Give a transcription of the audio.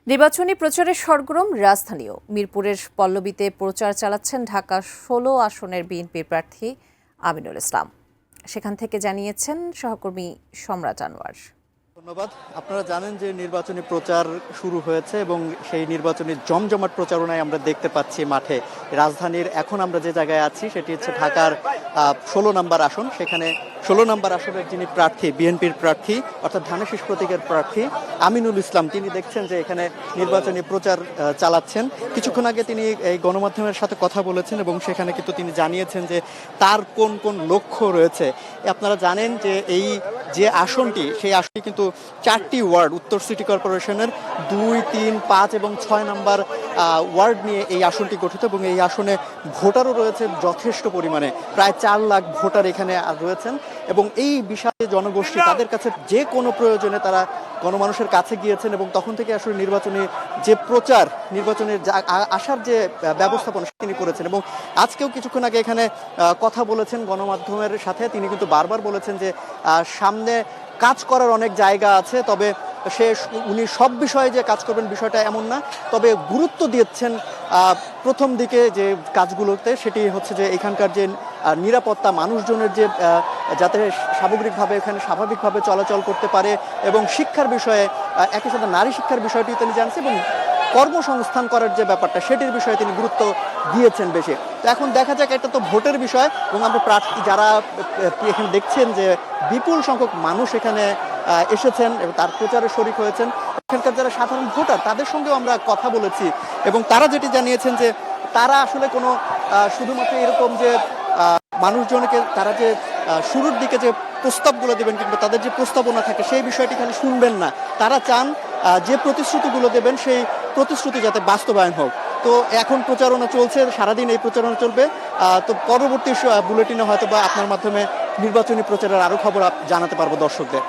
নির্বাচনী প্রচারে সরগরম রাজধানীও। মিরপুরের পল্লবীতে প্রচার চালাচ্ছেন ঢাকা ১৬ আসনের বিএনপি প্রার্থী আমিনুল ইসলাম। সেখান থেকে জানিয়েছেন সহকর্মী সম্রাট আনোয়ার। ধন্যবাদ। আপনারা জানেন যে নির্বাচনী প্রচার শুরু হয়েছে এবং সেই নির্বাচনী জমজমাট প্রচারণায় আমরা দেখতে পাচ্ছি মাঠে। রাজধানীর এখন আমরা যে জায়গায় আছি সেটি হচ্ছে ঢাকার ১৬ নম্বর আসন। সেখানে ১৬ নম্বর আসনের যিনি প্রার্থী, বিএনপির প্রার্থী অর্থাৎ ধানের শীষ প্রতীকের প্রার্থী আমিনুল ইসলাম, তিনি দেখছেন যে এখানে নির্বাচনী প্রচার চালাচ্ছেন। কিছুক্ষণ আগে তিনি এই গণমাধ্যমের সাথে কথা বলেছেন এবং সেখানে কিন্তু তিনি জানিয়েছেন যে তার কোন কোন লক্ষ্য রয়েছে। আপনারা জানেন যে এই যে আসনটি, সেই আসনটি কিন্তু ৪টি ওয়ার্ড, উত্তর সিটি কর্পোরেশনের ২, ৩, ৫ এবং ৬ নম্বর ওয়ার্ড নিয়ে এই আসনটি গঠিত এবং এই আসনে ভোটারও রয়েছে যথেষ্ট পরিমাণে। প্রায় ৪ লাখ ভোটার এখানে রয়েছেন এবং এই বিশাল জনগোষ্ঠী, তাদের কাছে যে কোনো প্রয়োজনে তারা গণমানুষের কাছে গিয়েছেন এবং তখন থেকে আসলে নির্বাচনী যে প্রচার, নির্বাচনের আসার যে ব্যবস্থাপনা তিনি করেছেন। এবং আজকেও কিছুক্ষণ আগে এখানে কথা বলেছেন গণমাধ্যমের সাথে। তিনি কিন্তু বারবার বলেছেন যে সামনে কাজ করার অনেক জায়গা আছে, তবে উনি সব বিষয়ে যে কাজ করবেন বিষয়টা এমন না, তবে গুরুত্ব দিচ্ছেন প্রথম দিকে যে কাজগুলোতে, সেটি হচ্ছে যে এখানকার যে নিরাপত্তা, মানুষজনের যে যাতে সামগ্রিকভাবে এখানে স্বাভাবিকভাবে চলাচল করতে পারে এবং শিক্ষার বিষয়ে, একই সাথে নারী শিক্ষার বিষয়টি তিনি জানছেন এবং কর্মসংস্থান করার যে ব্যাপারটা সেটির বিষয়ে তিনি গুরুত্ব দিয়েছেন বেশি। তো এখন দেখা যাক, এটা তো ভোটের বিষয় এবং আমরা প্রার্থী যারা এখানে দেখছেন যে বিপুল সংখ্যক মানুষ এখানে এসেছেন এবং তার প্রচারে শরিক হয়েছেন। এখানকার যারা সাধারণ ভোটার, তাদের সঙ্গেও আমরা কথা বলেছি এবং তারা যেটি জানিয়েছেন যে তারা আসলে কোনো শুধুমাত্র এরকম যে মানুষজনকে তারা যে শুরুর দিকে যে প্রস্তাবগুলো দেবেন কিংবা তাদের যে প্রস্তাবনা থাকে সেই বিষয়টি খালি শুনবেন না, তারা চান যে প্রতিশ্রুতিগুলো দেবেন সেই প্রতিশ্রুতি যাতে বাস্তবায়ন হোক। তো এখন প্রচারণা চলছে, সারাদিন এই প্রচারণা চলবে। তো পরবর্তী বুলেটিনে হয়তো বা আপনার মাধ্যমে নির্বাচনী প্রচারের আরো খবর জানাতে পারবো দর্শকদের।